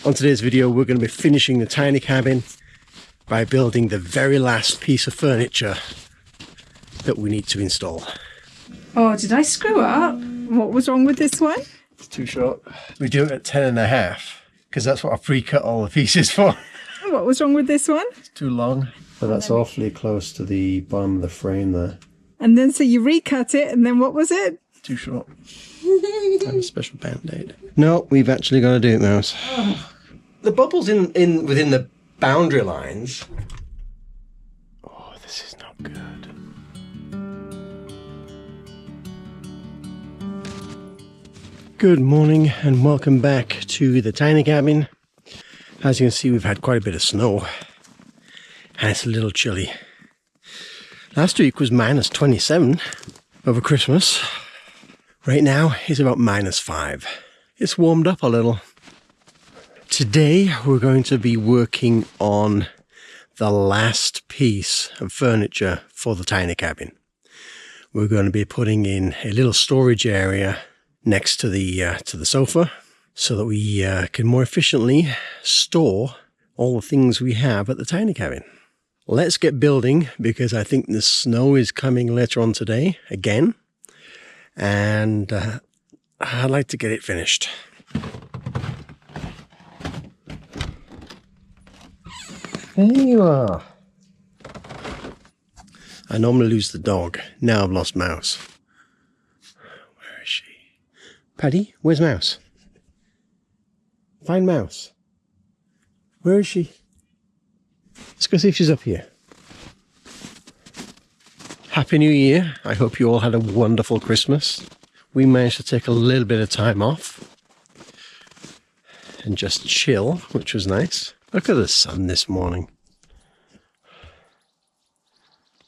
On today's video, we're going to be finishing the tiny cabin by building the very last piece of furniture that we need to install. Oh, did I screw up? What was wrong with this one? It's too short. We do it at 10.5 because that's what I pre-cut all the pieces for. What was wrong with this one? It's too long. But that's awfully close to the bottom of the frame there. And then so you recut it, and then what was it? Too short. I have a special band-aid. No, we've actually got to do it, Mouse. Oh. The bubbles within the boundary lines. Oh, this is not good. Good morning and welcome back to the tiny cabin. As you can see, we've had quite a bit of snow and it's a little chilly. Last week was minus 27 over Christmas. Right now it's about minus 5. It's warmed up a little. Today we're going to be working on the last piece of furniture for the tiny cabin. We're going to be putting in a little storage area next to the sofa so that we can more efficiently store all the things we have at the tiny cabin. Let's get building because I think the snow is coming later on today again, and I'd like to get it finished. There you are. I normally lose the dog. Now I've lost Mouse. Where is she? Paddy, where's Mouse? Find Mouse. Where is she? Let's go see if she's up here. Happy New Year. I hope you all had a wonderful Christmas. We managed to take a little bit of time off and just chill, which was nice. Look at the sun this morning.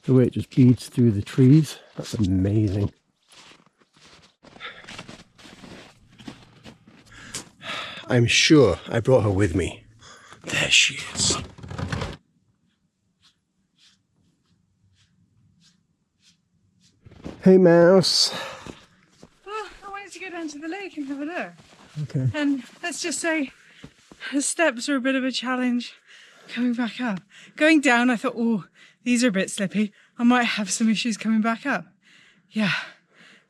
The way it just beats through the trees. That's amazing. I'm sure I brought her with me. There she is. Hey, Mouse. Oh, I wanted to go down to the lake and have a look. Okay. And let's just say the steps are a bit of a challenge coming back up. Going down, I thought, oh, these are a bit slippy. I might have some issues coming back up. Yeah,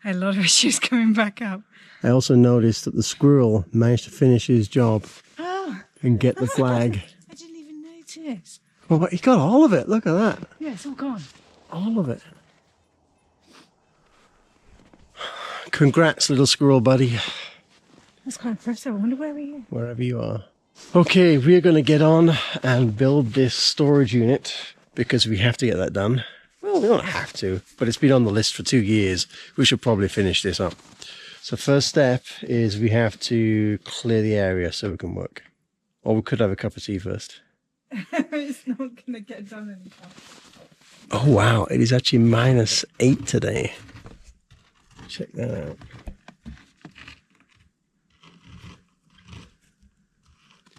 I had a lot of issues coming back up. I also noticed that the squirrel managed to finish his job and get the flag. I didn't even notice. Well, he got all of it. Look at that. Yeah, it's all gone. All of it. Congrats, little squirrel buddy. That's quite impressive. I wonder where we are. Wherever you are. Okay, we're going to get on and build this storage unit because we have to get that done. Well, we don't have to, but it's been on the list for 2 years. We should probably finish this up. So first step is we have to clear the area so we can work. Or we could have a cup of tea first. It's not going to get done anytime. Oh wow, it is actually minus 8 today. Check that out.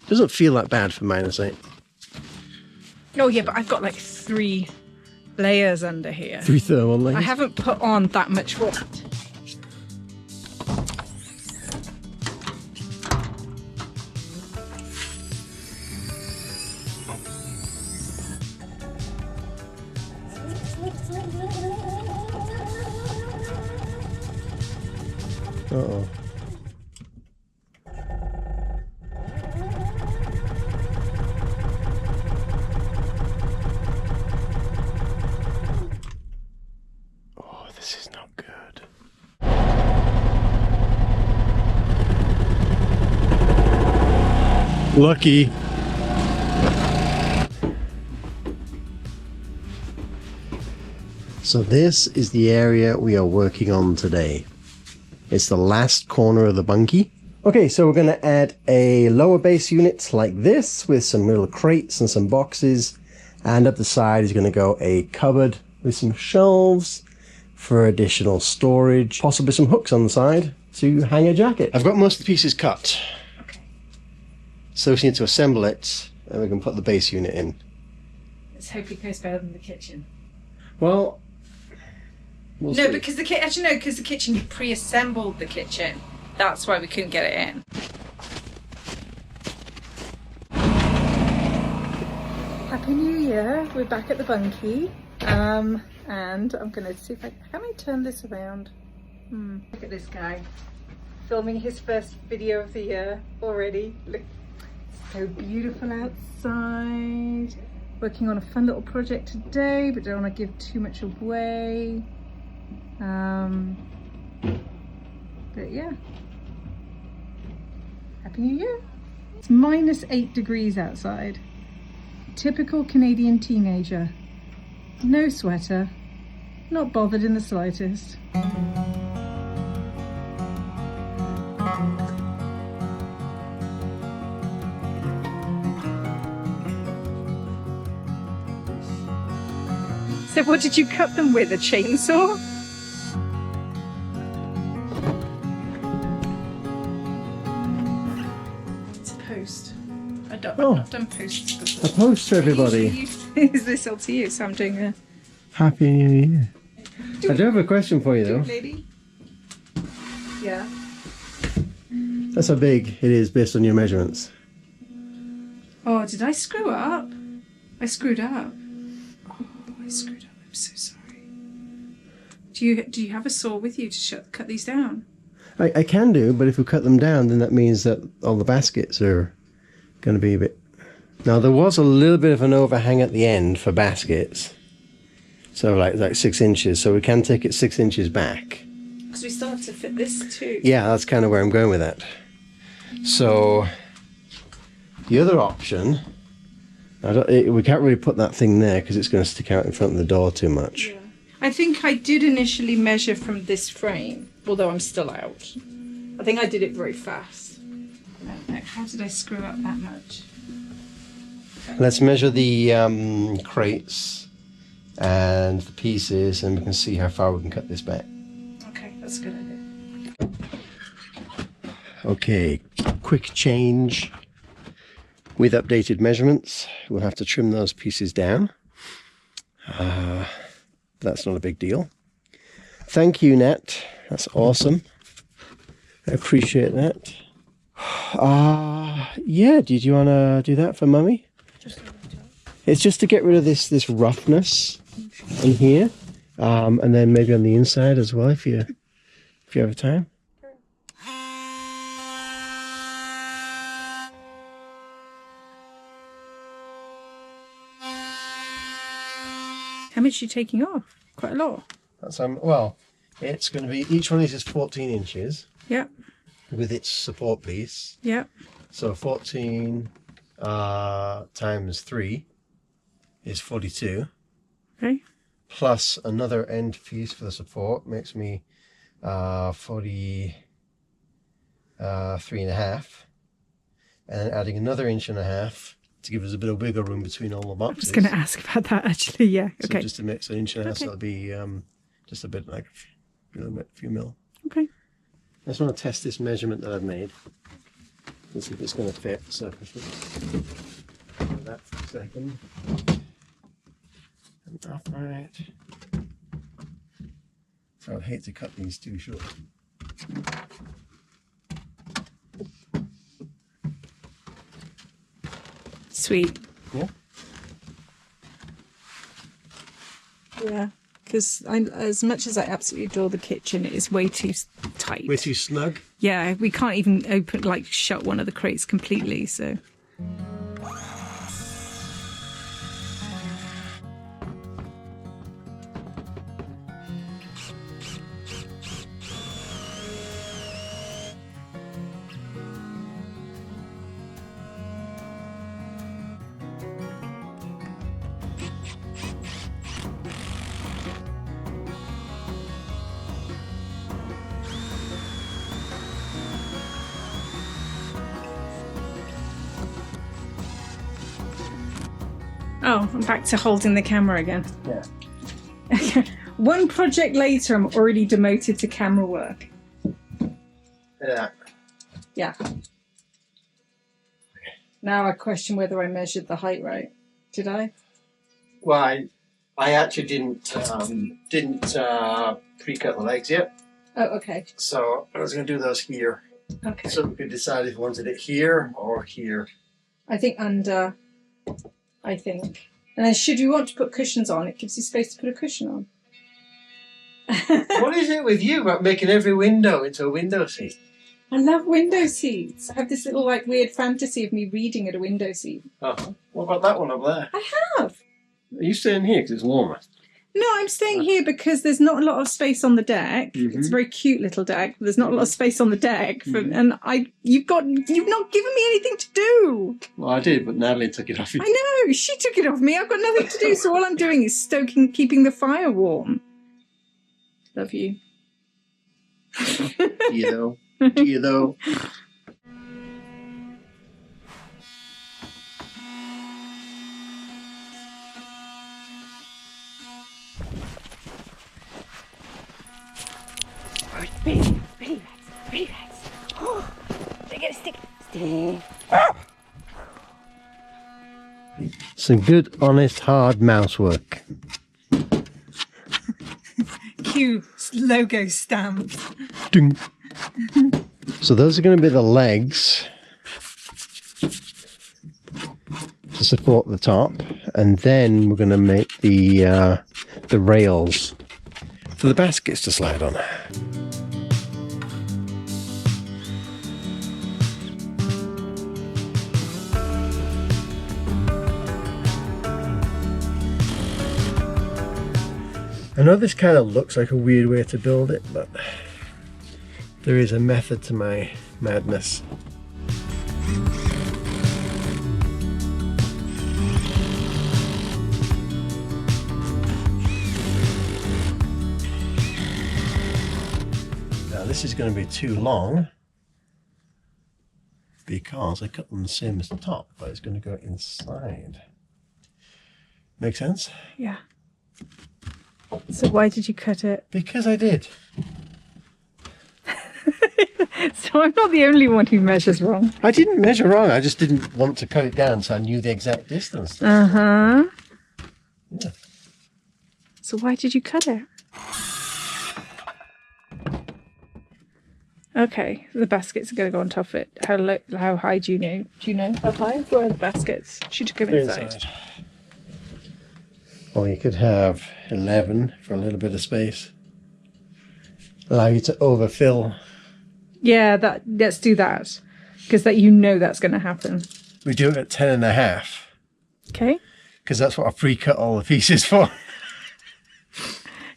Doesn't feel that bad for minus 8. Oh yeah, but I've got like 3 layers under here. 3 thermal layers. I haven't put on that much wood. Uh-oh. Oh, this is not good. Lucky. So this is the area we are working on today. It's the last corner of the bunkie. Okay, so we're going to add a lower base unit like this with some little crates and some boxes. And up the side is going to go a cupboard with some shelves for additional storage. Possibly some hooks on the side to hang a jacket. I've got most of the pieces cut. Okay. So we just need to assemble it and we can put the base unit in. Let's hope it goes better than the kitchen. Well, we'll see. Because the kitchen, you pre-assembled the kitchen. That's why we couldn't get it in. Happy New Year. We're back at the bunkie. And I'm going to see if I can turn this around. Look at this guy. Filming his first video of the year already. Look, it's so beautiful outside. Working on a fun little project today, but don't want to give too much away. But yeah. Happy New Year. It's -8 degrees outside. Typical Canadian teenager. No sweater. Not bothered in the slightest. So what did you cut them with? A chainsaw? It's a post. I've done posts before. A post for everybody. Is this all to you? So I'm doing a... Happy New Year. I do have a question for you though. Lady? Yeah. That's how big it is based on your measurements. Oh, did I screw up? I screwed up. Oh, I screwed up. I'm so sorry. Do you have a saw with you to cut these down? I can do, but if we cut them down, then that means that all the baskets are going to be a bit... Now, there was a little bit of an overhang at the end for baskets. So like 6 inches. So we can take it 6 inches back. Because we still have to fit this too. Yeah, that's kind of where I'm going with that. So the other option... we can't really put that thing there because it's going to stick out in front of the door too much. Yeah. I think I did initially measure from this frame, although I'm still out. I think I did it very fast. How did I screw up that much? Let's measure the crates and the pieces, and we can see how far we can cut this back. Okay, that's a good idea. Okay, quick change. With updated measurements, we'll have to trim those pieces down. That's not a big deal. Thank you, Nat. That's awesome. I appreciate that. Yeah, did you want to do that for Mummy? It's just to get rid of this roughness in here, and then maybe on the inside as well if you have time. How much are you taking off? Quite a lot. That's well, it's going to be, each one of these is 14 inches. Yep. With its support piece. Yep. So 14 times 3 is 42. Okay. Plus another end piece for the support makes me 43 and a half. And then adding another 1.5 inches to give us a bit of wiggle room between all the boxes. I was going to ask about that actually, yeah. Okay. So just to mix 1.5 inches, Okay. so it'll be just a bit like a few mil. Okay. I just want to test this measurement that I've made. Let's see if it's going to fit. So that for a second. And upright. So I'd hate to cut these too short. Sweet. Yeah. Yeah. Because as much as I absolutely adore the kitchen, it is way too tight. Way too snug. Yeah, we can't even shut one of the crates completely, so. Oh, I'm back to holding the camera again. Yeah. One project later, I'm already demoted to camera work. Yeah. Yeah. Now I question whether I measured the height right. Did I? Well, I actually didn't pre-cut the legs yet. Oh, okay. So I was going to do those here. Okay. So we could decide if we wanted it here or here. I think under. I think. And then should you want to put cushions on, it gives you space to put a cushion on. What is it with you about making every window into a window seat? I love window seats. I have this little like weird fantasy of me reading at a window seat. Oh, what about that one up there? I have. Are you staying here because it's warmer? No, I'm staying here because there's not a lot of space on the deck. It's a very cute little deck. There's not a lot of space on the deck, and you've not given me anything to do. Well, I did, but Natalie took it off you. I know, she took it off me. I've got nothing to do, so all I'm doing is keeping the fire warm. Love you. Do you though? Do you though? Relax. Oh, they're gonna stick. Some good, honest, hard mouse work. Cue logo stamp. Ding. So those are going to be the legs to support the top, and then we're going to make the rails for the baskets to slide on. I know this kind of looks like a weird way to build it, but there is a method to my madness. Now this is going to be too long because I cut them the same as the top, but it's going to go inside. Make sense? Yeah. So why did you cut it? Because I did. So I'm not the only one who measures wrong. I didn't measure wrong. I just didn't want to cut it down, so I knew the exact distance. Uh-huh. Yeah. So why did you cut it? Okay, the baskets are going to go on top of it. How high do you know? Do you know how high? Where are the baskets? She took them inside. Or you could have 11 for a little bit of space. Allow you to overfill. Yeah, let's do that. Because that's going to happen. We do it at 10.5. Okay. Because that's what I pre-cut all the pieces for.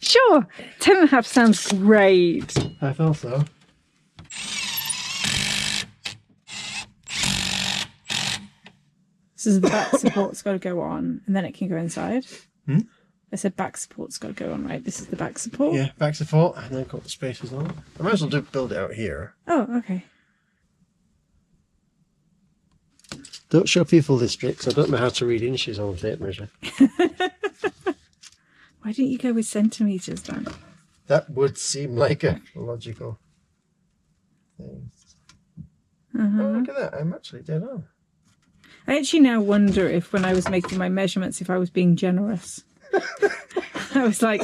Sure. 10.5 sounds great. I thought so. So the back support's got to go on, and then it can go inside. Hmm? I said back support's got to go on, right? This is the back support? Yeah, back support, and then cut the spaces on. I might as well build it out here. Oh, okay. Don't show people this bit, because I don't know how to read inches on a tape measure. Why didn't you go with centimetres, Dan? That would seem like a logical thing. Oh, look at that. I'm actually dead on. I actually now wonder if when I was making my measurements, if I was being generous. I was like,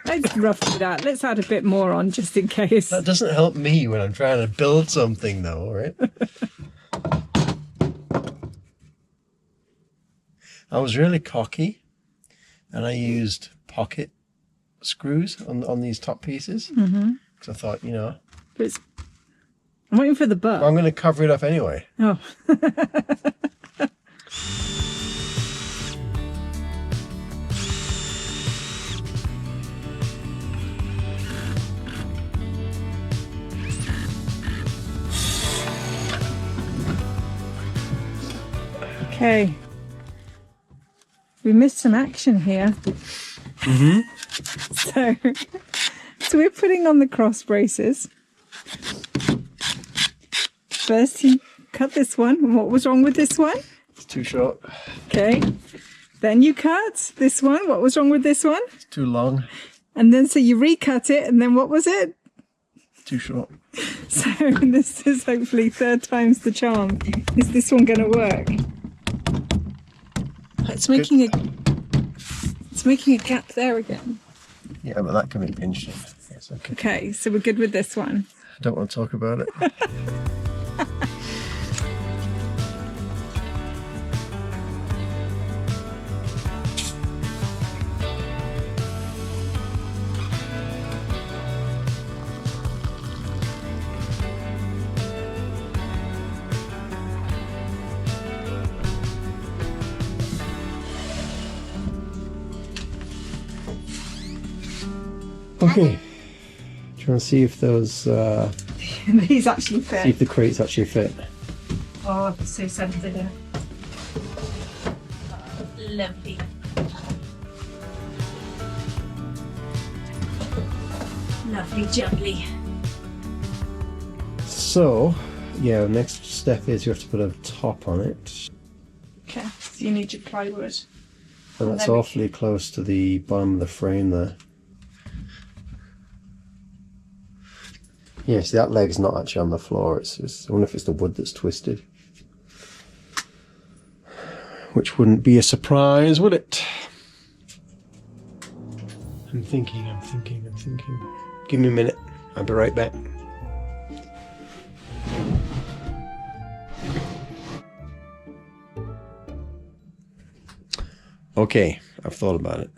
let's roughly that. Let's add a bit more on just in case. That doesn't help me when I'm trying to build something though, right? I was really cocky and I used pocket screws on these top pieces. Because I thought, But I'm waiting for the butt. I'm going to cover it up anyway. Oh. Okay. We missed some action here. So we're putting on the cross braces. First you cut this one. And what was wrong with this one? It's too short. Okay. Then you cut this one. What was wrong with this one? It's too long. And then so you recut it, and then what was it? Too short. So this is hopefully third time's the charm. Is this one going to work? It's making a gap there again. Yeah, but that can be pinched in. Yes, okay. Okay, so we're good with this one. I don't want to talk about it. Okay. Trying to see if those, These actually see fit. if the crates actually fit. Oh, it's so sensitive. Lovely. Lovely jubbly. So, yeah, next step is you have to put a top on it. Okay, so you need your plywood. And that's awfully close to the bottom of the frame there. Yeah, see that leg's not actually on the floor. I wonder if it's the wood that's twisted. Which wouldn't be a surprise, would it? I'm thinking. Give me a minute. I'll be right back. Okay, I've thought about it.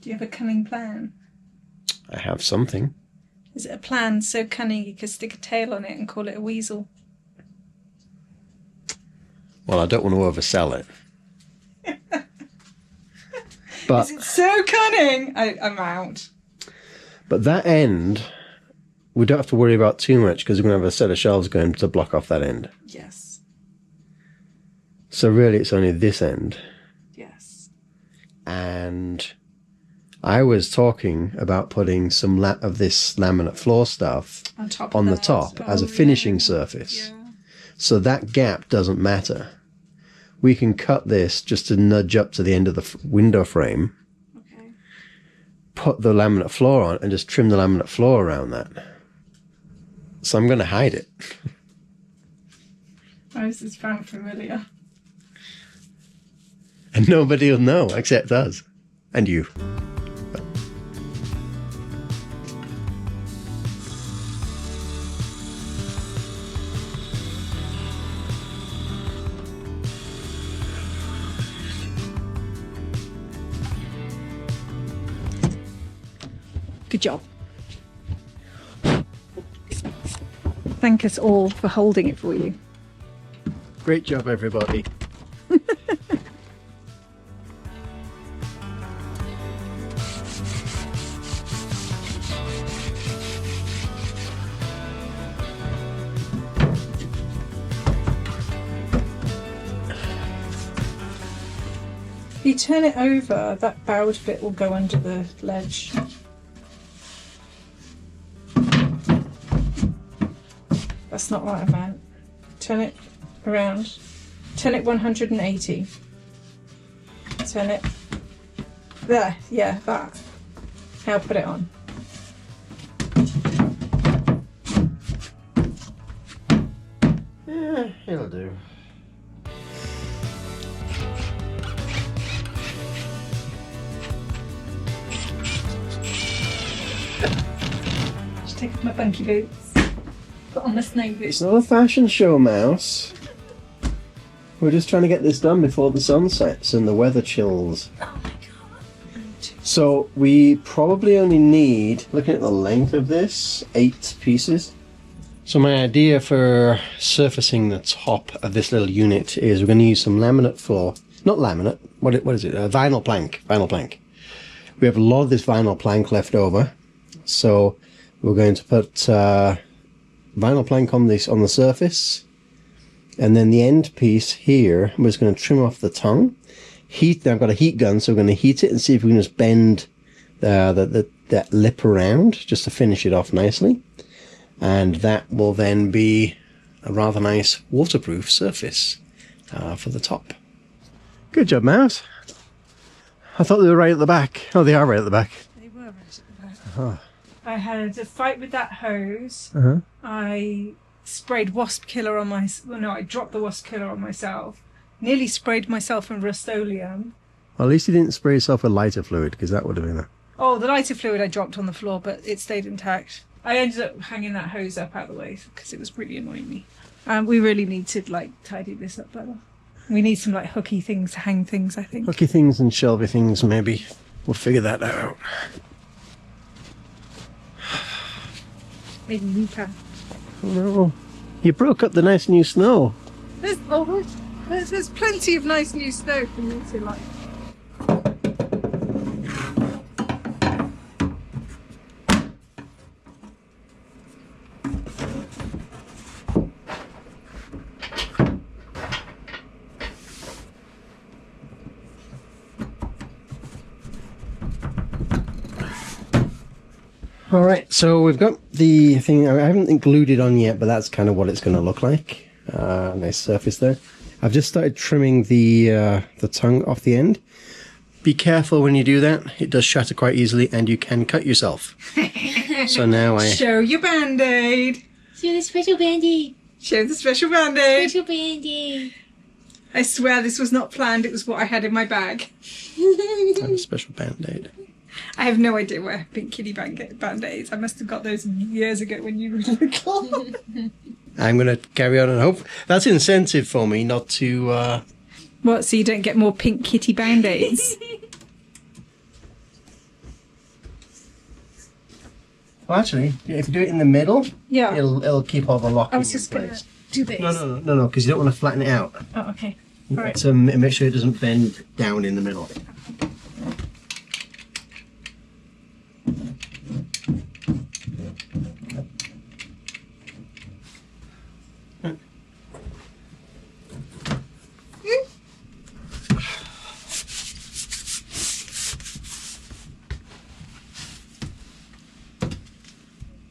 Do you have a cunning plan? I have something. Is it a plan so cunning you could stick a tail on it and call it a weasel? Well, I don't want to oversell it. But Is it so cunning? I'm out. But that end, we don't have to worry about too much because we're going to have a set of shelves going to block off that end. Yes. So really it's only this end. Yes. And I was talking about putting some of this laminate floor stuff on the top as a finishing surface. Yeah. So that gap doesn't matter. We can cut this just to nudge up to the end of the window frame. Okay. Put the laminate floor on and just trim the laminate floor around that. So I'm going to hide it. Why does this sound familiar? And nobody will know except us. And you. Good job. Thank us all for holding it for you. Great job, everybody. If you turn it over, that bowed bit will go under the ledge. That's not what I meant. Turn it around. Turn it 180. Turn it there. Yeah, that. Now put it on. Yeah, it'll do. Just take off my bunky boots. Put on the snow boots. It's not a fashion show, Mouse. We're just trying to get this done before the sun sets and the weather chills. Oh my god. So we probably only need, looking at the length of this, 8 pieces. So my idea for surfacing the top of this little unit is we're going to use some laminate floor. Not laminate, what is it? Vinyl plank. Vinyl plank. We have a lot of this vinyl plank left over. So we're going to put vinyl plank on the surface. And then the end piece here, we're just going to trim off the tongue. I've got a heat gun, so we're going to heat it and see if we can just bend that lip around just to finish it off nicely. And that will then be a rather nice waterproof surface for the top. Good job, Mouse. I thought they were right at the back. Oh, they are right at the back. They were right at the back. Uh-huh. I had a fight with that hose. Uh-huh. I sprayed wasp killer on I dropped the wasp killer on myself. Nearly sprayed myself in Rust-Oleum. Well, at least you didn't spray yourself with lighter fluid, because that would have been a... Oh, the lighter fluid I dropped on the floor, but it stayed intact. I ended up hanging that hose up out of the way because it was really annoying me. We really need to tidy this up better. We need some hooky things to hang things, I think. Hooky things and shelvy things, maybe. We'll figure that out. Maybe we can. Oh no. You broke up the nice new snow. There's plenty of nice new snow for me to like. Alright, so we've got the thing, I haven't glued it on yet, but that's kind of what it's going to look like. Nice surface there. I've just started trimming the tongue off the end. Be careful when you do that, it does shatter quite easily and you can cut yourself. So now Show your band-aid. Show the special band-aid. Show the special band-aid. Special band-aid. I swear this was not planned, it was what I had in my bag. have a special band-aid. I have no idea where Pink Kitty band-aids. I must have got those years ago when you were little. I'm going to carry on and hope. That's incentive for me not to... What, so you don't get more Pink Kitty band-aids? Well, actually, if you do it in the middle, Yeah. it'll keep all the locking I was just in going place. to do this. No, because you don't want to flatten it out. Oh, okay. You All want right. to make sure it doesn't bend down in the middle.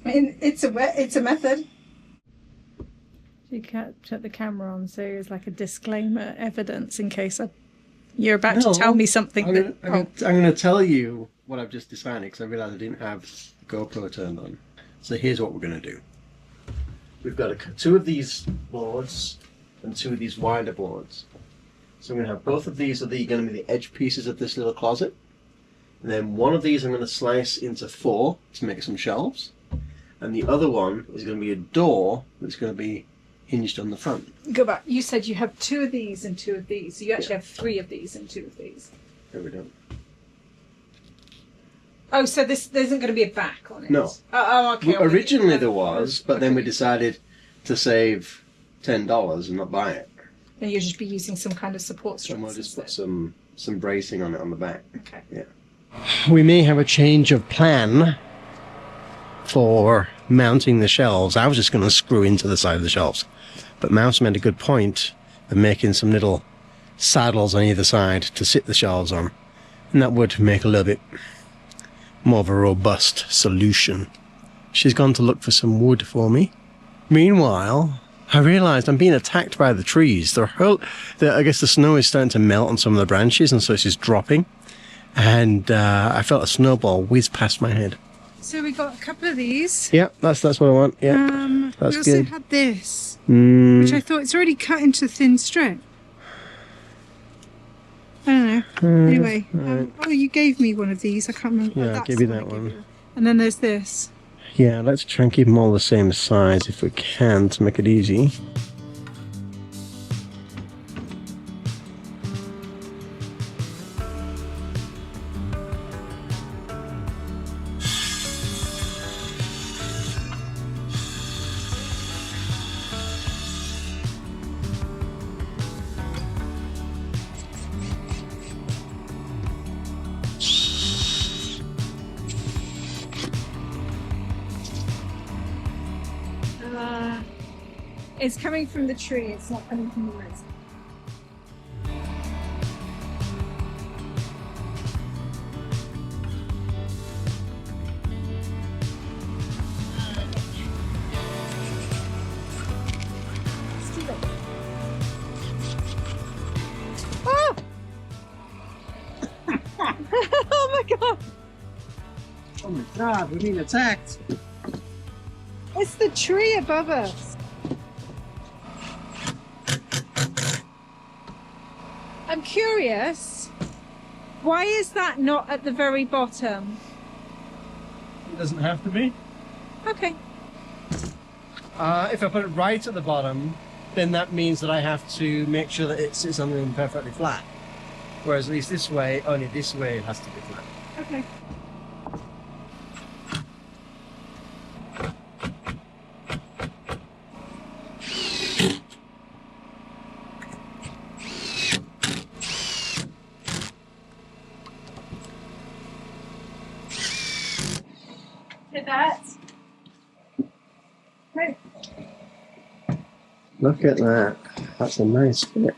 I mean, it's a method. You can't put the camera on, so it's like a disclaimer, evidence in case you're about to tell me something. I'm going to tell you what I've just decided because I realised I didn't have GoPro turned on. So here's what we're going to do. We've got two of these boards and two of these wider boards. So I'm going to have both of these are going to be the edge pieces of this little closet. And then one of these I'm going to slice into 4 to make some shelves. And the other one is going to be a door that's going to be hinged on the front. Go back. You said you have 2 of these and 2 of these. So you actually have 3 of these and 2 of these. There we go. Oh, so there isn't going to be a back on it? No. Oh, okay. Well, originally there was, but then we decided to save $10 and not buy it. Then you'll just be using some kind of support struts. And we'll just put some bracing on it on the back. Okay. Yeah. We may have a change of plan for mounting the shelves. I was just going to screw into the side of the shelves. But Mouse made a good point of making some little saddles on either side to sit the shelves on. And that would make a little bit more of a robust solution. She's gone to look for some wood for me. Meanwhile, I realised I'm being attacked by the trees. I guess the snow is starting to melt on some of the branches, and so it's just dropping. And I felt a snowball whiz past my head. So we got a couple of these. Yeah, that's what I want. Yeah, that's we also good. had this, which I thought it's already cut into thin strip. I don't know. Anyway, oh, you gave me one of these. I can't remember. Yeah, I That's gave you the that I gave one. you. And then there's this. Yeah, let's try and keep them all the same size if we can to make it easy. It's coming from the tree. It's not coming from the roof. Oh! Oh my god! Oh my god, we're being attacked! It's the tree above us. I'm curious. Why is that not at the very bottom? It doesn't have to be. Okay. If I put it right at the bottom, then that means that I have to make sure that it sits on them perfectly flat. Whereas at least this way, only this way it has to be flat. Okay. That. Right. Look at that. That's a nice fit.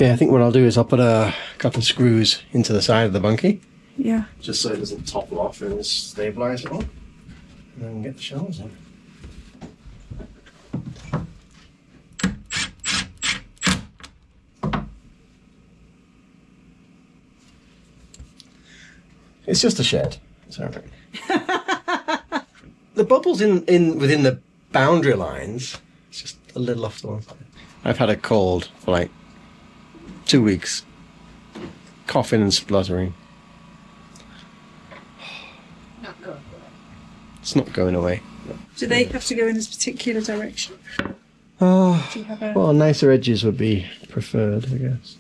Okay, I think what I'll do is I'll put a couple of screws into the side of the bunkie. Yeah. Just so it doesn't topple off and stabilise it all. And then get the shelves in. It's just a shed. It's all right. The bubbles in within the boundary lines, it's just a little off to one side. I've had a cold for like 2 weeks. Coughing and spluttering. Not going away. It's not going away. Do they have to go in this particular direction? Oh, Do you have a... well, nicer edges would be preferred, I guess.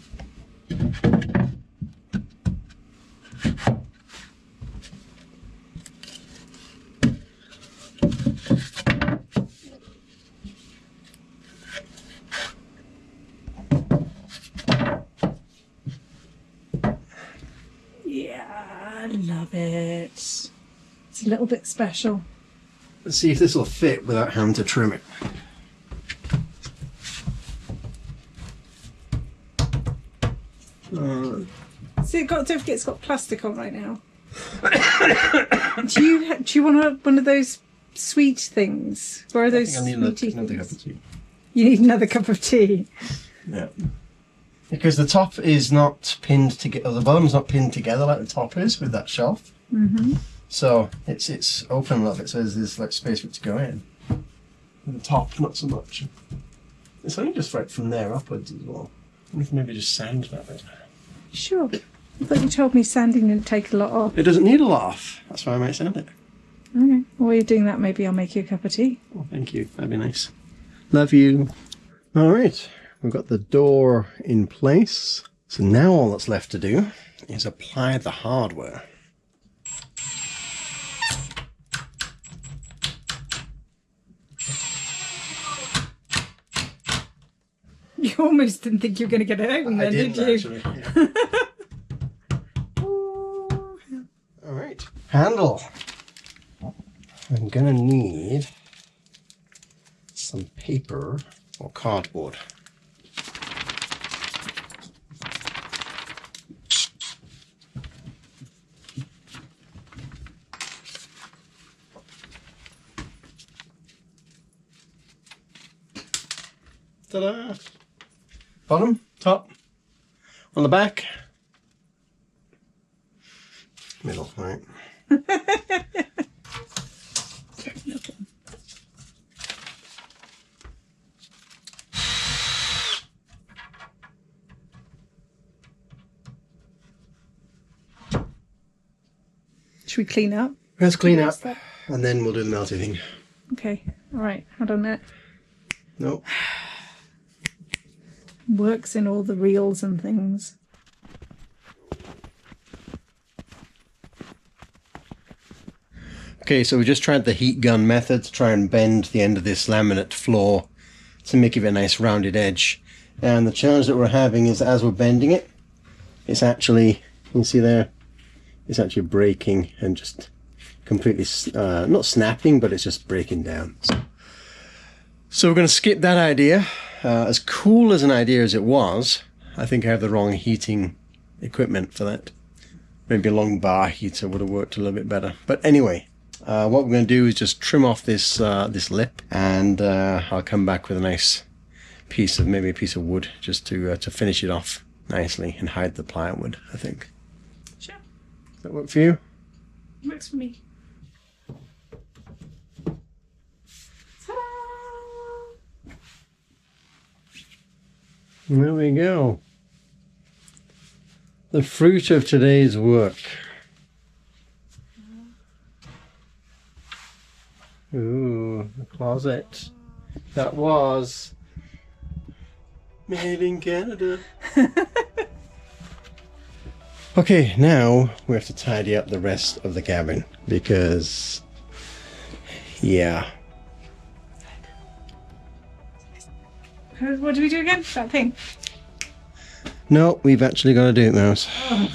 Yeah, I love it. It's a little bit special. Let's see if this will fit without having to trim it. So don't forget it's got plastic on right now. do you want one of those sweet things? Where are those I think I need sweetie another cup things? of tea. You need another cup of tea. Yeah. Because the top is not pinned together, the bottom's not pinned together like the top is with that shelf. Mm-hmm. So it's open a little bit, so there's like space for it to go in. And the top, not so much. It's only just right from there upwards as well. I wonder if maybe just sand that bit. Sure. I thought you told me sanding didn't take a lot off. It doesn't need a lot off. That's why I might sand it. Okay. While you're doing that, maybe I'll make you a cup of tea. Oh, thank you. That'd be nice. Love you. All right. We've got the door in place. So now all that's left to do is apply the hardware. You almost didn't think you were going to get it open then, did you? Actually. Yeah. All right. Handle. I'm going to need some paper or cardboard. Ta-da! Bottom, top, on the back, middle, right? Should we clean up? Let's clean up, and then we'll do the melty thing. Okay. All right. Hold on a minute. Nope. Works in all the reels and things. Okay, so we just tried the heat gun method to try and bend the end of this laminate floor to make it a nice rounded edge. And the challenge that we're having is as we're bending it, it's actually, you can see there, it's actually breaking and just completely, not snapping, but it's just breaking down. So we're going to skip that idea. As cool as an idea as it was, I think I have the wrong heating equipment for that. Maybe a long bar heater would have worked a little bit better. But anyway, what we're going to do is just trim off this this lip, and I'll come back with a nice piece of, maybe a piece of wood, just to finish it off nicely and hide the plywood, I think. Sure. Does that work for you? Works for me. There we go. The fruit of today's work. Ooh, the closet. That was made in Canada. Okay, now we have to tidy up the rest of the cabin because, yeah. What do we do again? That thing. No, we've actually got to do it, Mouse. Oh.